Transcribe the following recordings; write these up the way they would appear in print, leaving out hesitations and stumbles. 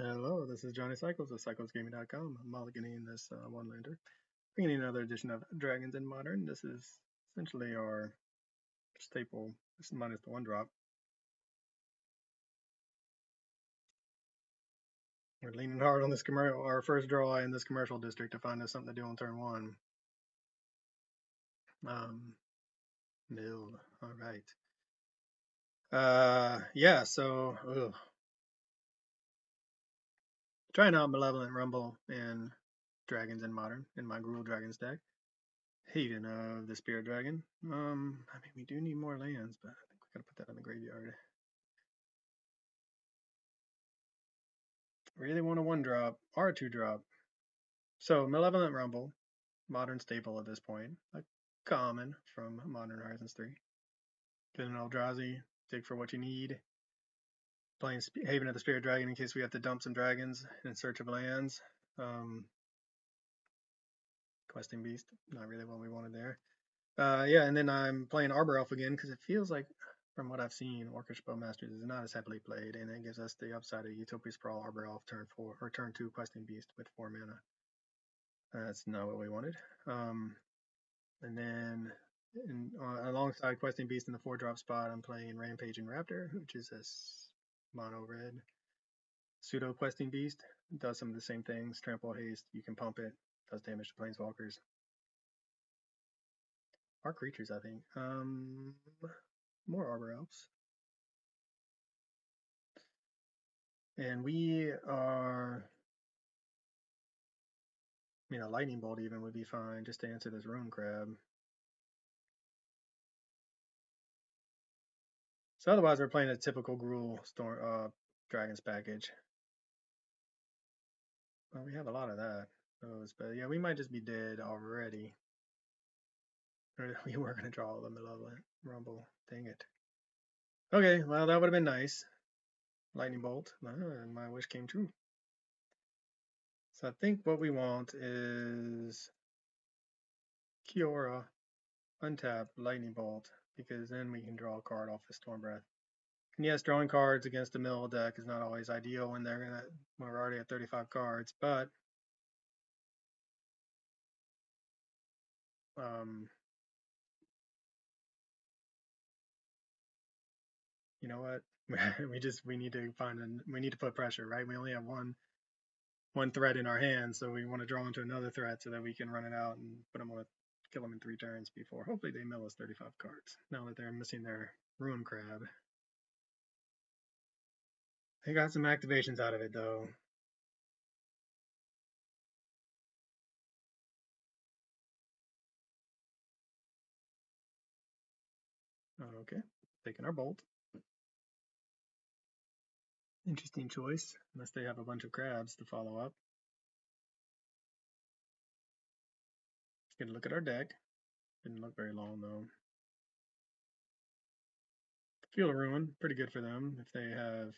Hello, this is Johnny Cycles of CyclesGaming.com. I'm mulliganing this one-lander, bringing in another edition of Dragons in Modern. This is essentially our staple, minus the one drop. We're leaning hard on this commercial, our first draw in this commercial district to find us something to do on turn one. Mill, all right. Yeah, so trying out Malevolent Rumble and Dragons in Modern in my Gruul Dragons deck. Haven of the Spirit Dragon. I mean, we do need more lands, but I think we gotta put that in the graveyard. Really want a one drop or a two drop. So Malevolent Rumble, modern staple at this point, a common from Modern Horizons 3. Get an Eldrazi, dig for what you need. Playing Haven of the Spirit Dragon in case we have to dump some dragons in search of lands. Questing Beast, not really what we wanted there. Yeah, and then I'm playing Arbor Elf again because it feels like, from what I've seen, Orcish Bowmasters is not as heavily played, and it gives us the upside of Utopia Sprawl, Arbor Elf, turn 4 or turn 2 Questing Beast with 4 mana. That's not what we wanted. And then alongside Questing Beast in the 4-drop spot, I'm playing Rampaging Raptor, which is a mono red pseudo Questing Beast. It does some of the same things. Trample, haste, you can pump it, does damage to planeswalkers. Our creatures, I think. More Arbor Elves. And we are, I mean, a Lightning Bolt even would be fine just to answer this Ruin Crab. So otherwise, we're playing a typical Gruul Dragons package. Well, we have a lot of those, but yeah, we might just be dead already. We were going to draw the Malevolent Rumble. Dang it. Okay, well, that would have been nice. Lightning Bolt. My wish came true. So I think what we want is Kiora, untap, Lightning Bolt, because then we can draw a card off the Storm Breath. And yes, drawing cards against the mill deck is not always ideal when we're already at 35 cards, but you know what? we need to put pressure, right? We only have one threat in our hands, so we want to draw into another threat so that we can run it out and kill them in 3 turns before hopefully they mill us 35 cards. Now that they're missing their Ruin Crab. They got some activations out of it though. Okay, taking our Bolt. Interesting choice, unless they have a bunch of crabs to follow up. Get a look at our deck. Didn't look very long though. Field of Ruin, pretty good for them if they have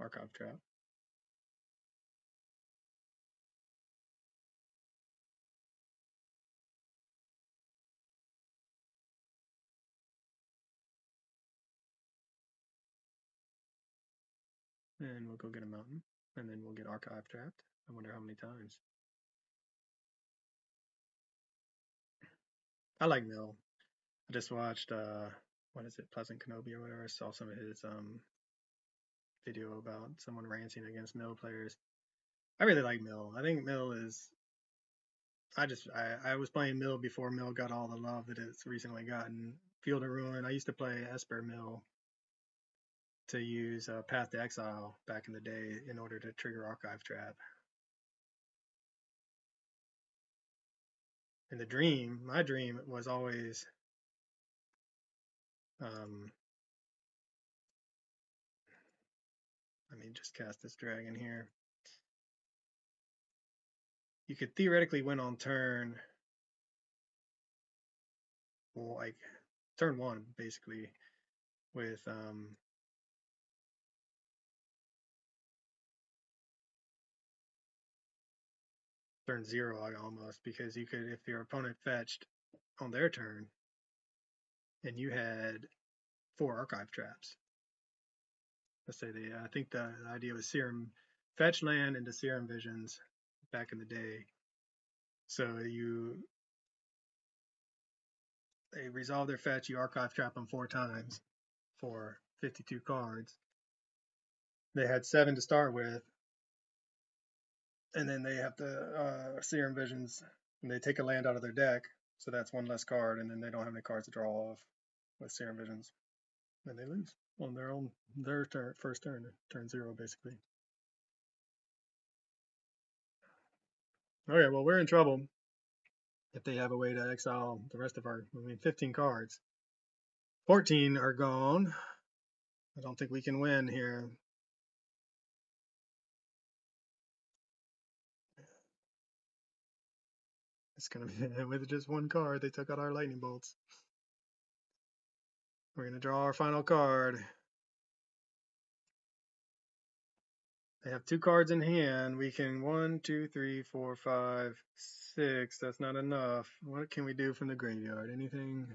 Archive Trap. And we'll go get a mountain, and then we'll get Archive Trapped. I wonder how many times. I like Mill. I just watched what is it, Pleasant Kenobi or whatever. I saw some of his video about someone ranting against Mill players. I really like Mill. I think Mill is I was playing Mill before Mill got all the love that it's recently gotten. Field of Ruin. I used to play Esper Mill to use Path to Exile back in the day in order to trigger Archive Trap. And my dream was always let me just cast this dragon here. You could theoretically win on turn, well, like turn 1 basically, with turn 0 almost, because you could, if your opponent fetched on their turn and you had 4 Archive Traps, let's say I think the idea was Serum fetch land into Serum Visions back in the day. So they resolve their fetch, you archive trap them 4 times for 52 cards. They had 7 to start with, and then they have to Serum Visions, and they take a land out of their deck, so that's 1 less card, and then they don't have any cards to draw off with Serum Visions, and they lose on their first turn, turn 0 basically. Okay, well, we're in trouble if they have a way to exile the rest of our, 15 cards. 14 are gone. I don't think we can win here. It's going to be with just 1 card. They took out our lightning bolts. We're going to draw our final card. They have 2 cards in hand. We can 1, 2, 3, 4, 5, 6. That's not enough. What can we do from the graveyard? Anything?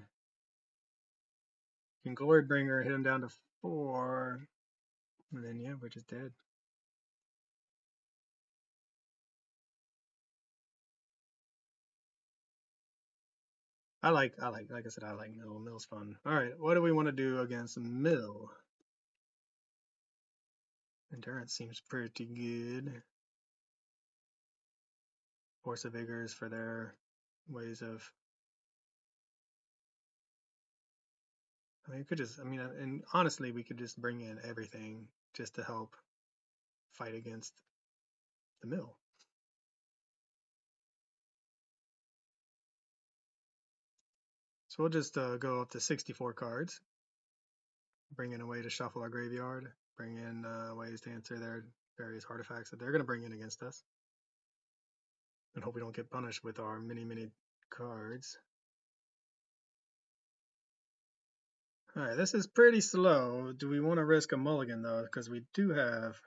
Can Glorybringer hit him down to 4. And then, yeah, we're just dead. Like I said, I like Mill. Mill's fun. All right, what do we want to do against Mill? Endurance seems pretty good. Force of Vigors for their ways of. I mean, you could just. I mean, and honestly, we could just bring in everything just to help fight against the Mill. So we'll just go up to 64 cards. Bring in a way to shuffle our graveyard. Bring in ways to answer their various artifacts that they're going to bring in against us. And hope we don't get punished with our many cards. Alright, this is pretty slow. Do we want to risk a mulligan though? Because we do have.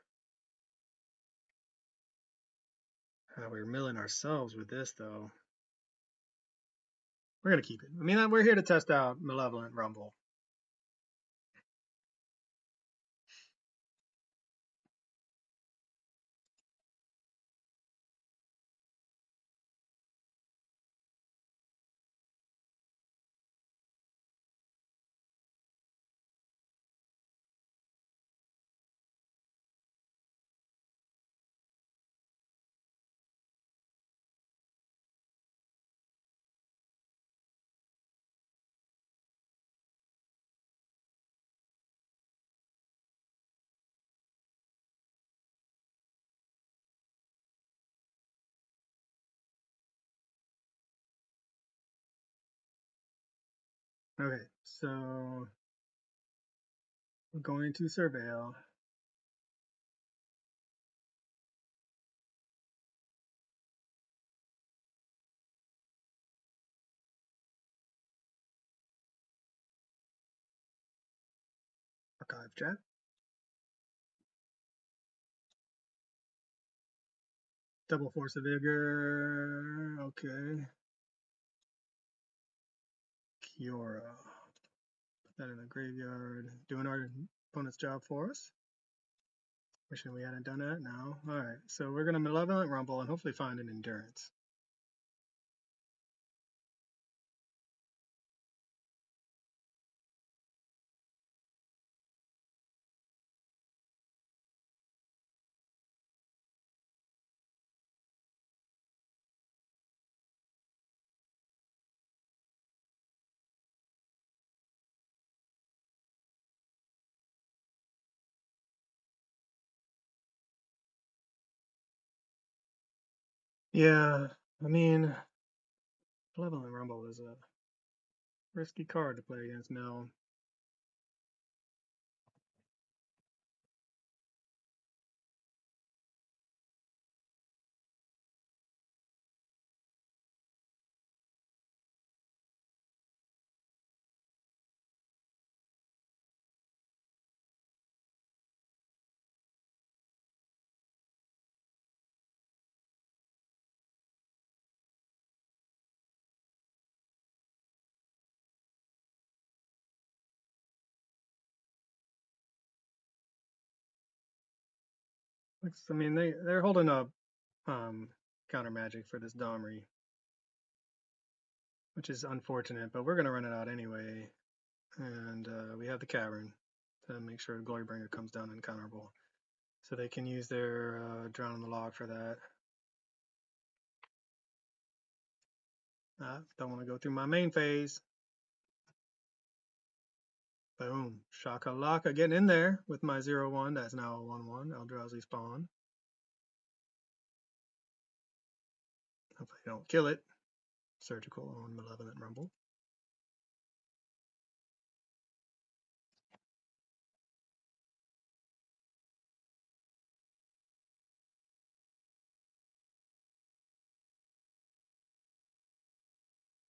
We're milling ourselves with this though. We're going to keep it. I mean, we're here to test out Malevolent Rumble. Okay, so we're going to Surveil. Archive chat. Double Force of Vigor. Okay. Kiora. Put that in the graveyard. Doing our opponent's job for us. Wishing we hadn't done that now. Alright, so we're going to Malevolent Rumble and hopefully find an Endurance. Yeah, I mean, Malevolent Rumble is a risky card to play against Mill. I mean, they're holding up counter magic for this Domri, which is unfortunate, but we're gonna run it out anyway. And we have the Cavern to make sure Glorybringer comes down uncounterable. So they can use their Drown in the Log for that. Don't want to go through my main phase. Boom. Shakalaka getting in there with my 0-1. That's now a 1-1. Eldrazi spawn. Hopefully I don't kill it. Surgical on Malevolent Rumble.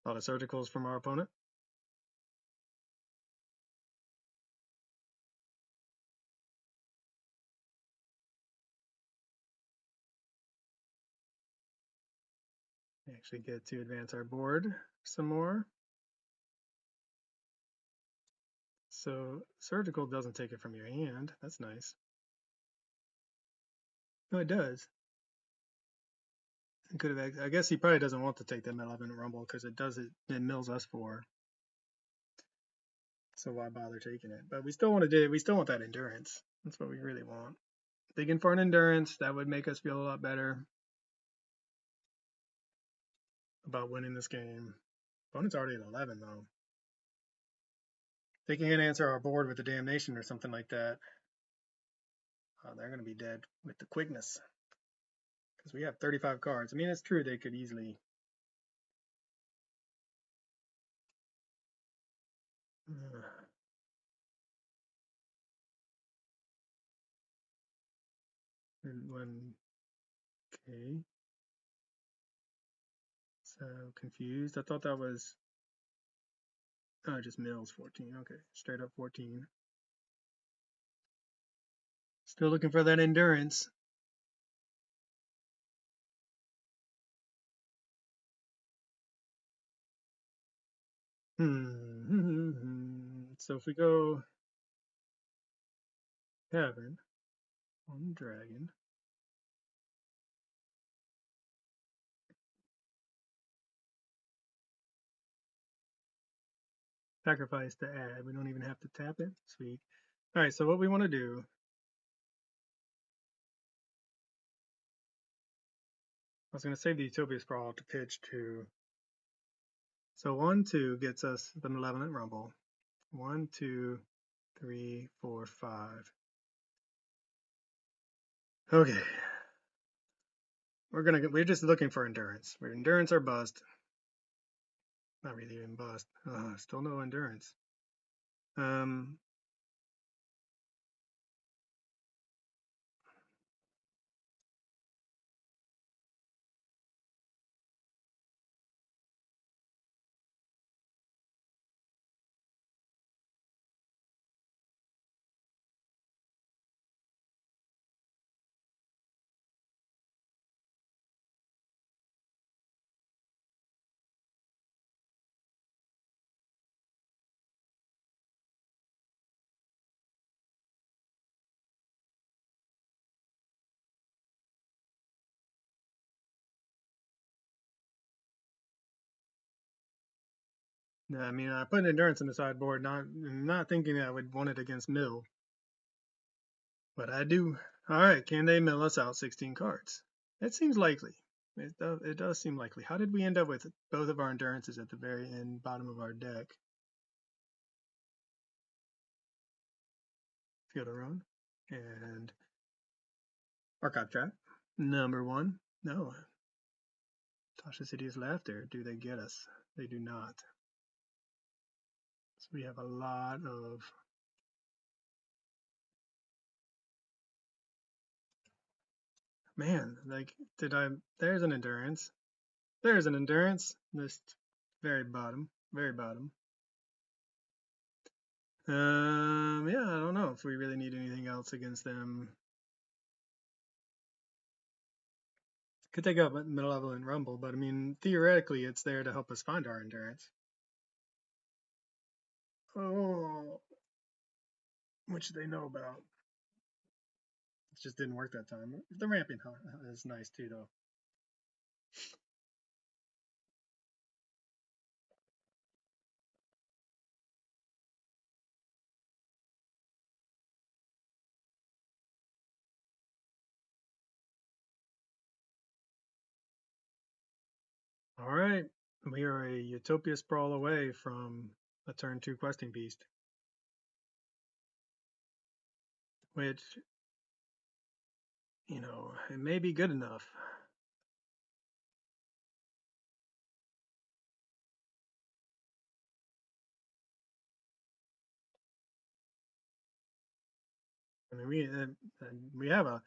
A lot of surgicals from our opponent. We actually get to advance our board some more. So surgical doesn't take it from your hand. That's nice. No, it does. It could have. I guess he probably doesn't want to take the Malevolent Rumble because it does it. It mills us for. So why bother taking it? But we still want to do. We still want that endurance. That's what we really want. Digging for an endurance that would make us feel a lot better about winning this game. Opponent's already at 11 though. They can't answer our board with the damnation or something like that. They're going to be dead with the quickness because we have 35 cards. I mean, it's true they could easily. Okay. So confused. I thought that was. Oh, just mills 14. Okay, straight up 14. Still looking for that endurance. So if we go Cavern on Dragon. Sacrifice to add. We don't even have to tap it. Sweet. All right, so what we want to do. I was going to save the Utopia Sprawl to pitch to. So 1-2 gets us the Malevolent Rumble. 1, 2, 3, 4, 5. Okay. We're just looking for endurance. We're endurance or bust. Not really even bust. Still no endurance. Yeah, I mean, I put endurance in the sideboard, not thinking I would want it against mill, but I do. All right, can they mill us out 16 cards? It seems likely. It does seem likely. How did we end up with both of our endurances at the very end, bottom of our deck? Field of Run and Archive Trap. Number 1. No. Tasha City's Laughter. Do they get us? They do not. So we have a lot of. Man, like, there's an endurance. There's an endurance. This very bottom. Very bottom. Yeah, I don't know if we really need anything else against them. Could take up Malevolent Rumble, but I mean, theoretically, it's there to help us find our endurance. Oh, what should they know about? just didn't work that time. The ramping is nice too, though. All right, we are a Utopia sprawl away from a turn 2 questing beast, which, you know, it may be good enough. I mean, we have a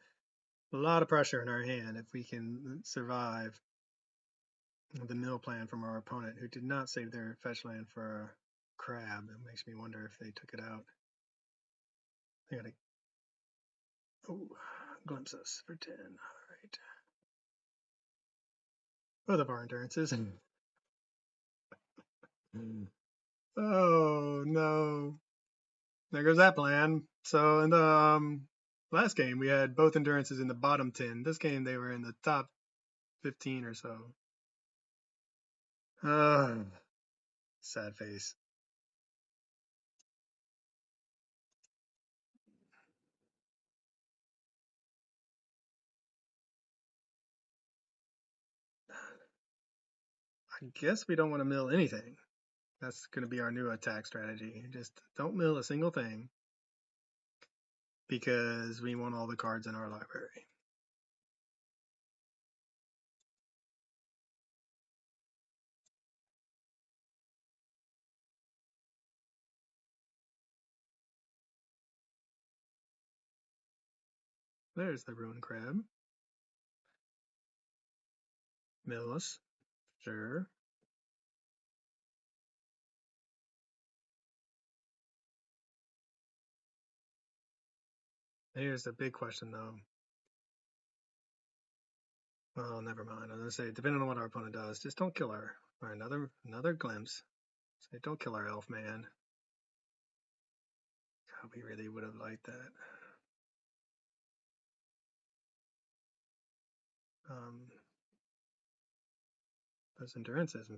lot of pressure in our hand if we can survive the mill plan from our opponent, who did not save their fetch land for a crab. It makes me wonder if they took it out. They got to glimpse us for 10. All right. Both of our endurances. Oh no. There goes that plan. So in the last game, we had both endurances in the bottom 10. This game, they were in the top 15 or so. Sad face. I guess we don't want to mill anything. That's going to be our new attack strategy. Just don't mill a single thing, because we want all the cards in our library. There's the Ruin Crab. Mill us. Sure. Here's the big question, though. Well, never mind. I was going to say, depending on what our opponent does, just don't kill her. Or another glimpse. Say, don't kill our elf man. God, we really would have liked that. Those endurances.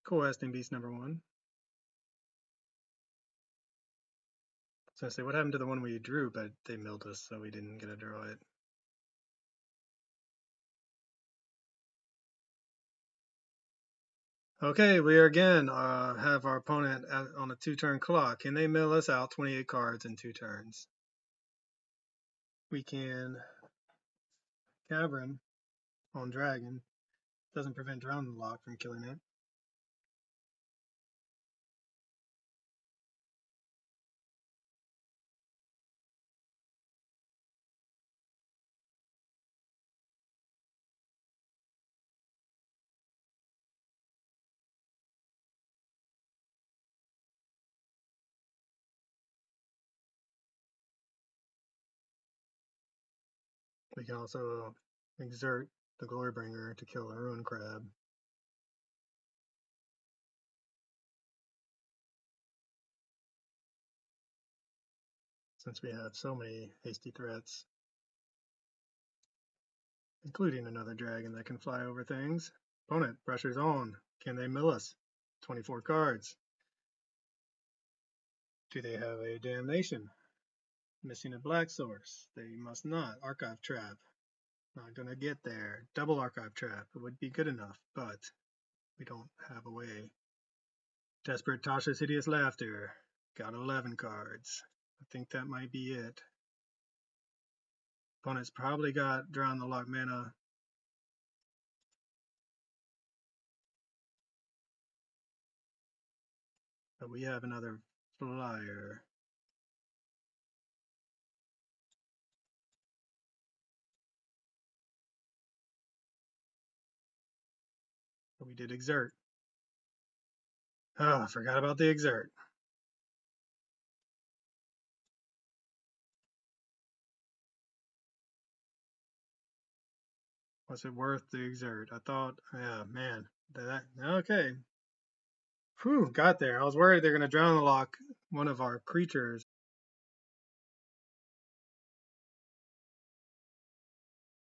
Questing beast number 1. So I say, what happened to the one we drew, but they milled us, so we didn't get to draw it. Okay, we are again have our opponent on a 2-turn clock. Can they mill us out 28 cards in 2 turns? We can Cavern on Dragon. Doesn't prevent Drown Lock from killing it. We can also exert the Glorybringer to kill a Ruin Crab. Since we have so many hasty threats, including another dragon that can fly over things. Opponent, pressure's on. Can they mill us? 24 cards. Do they have a damnation? Missing a black source. They must not. Archive trap. Not gonna get there. Double archive trap. It would be good enough, but we don't have a way. Desperate Tasha's Hideous Laughter. Got 11 cards. I think that might be it. Opponent's probably got Drown the Lock mana. But we have another flyer. But we did exert. Oh, I forgot about the exert. Was it worth the exert? I thought, yeah, man. Okay. Whew, got there. I was worried they're going to drown lock one of our creatures.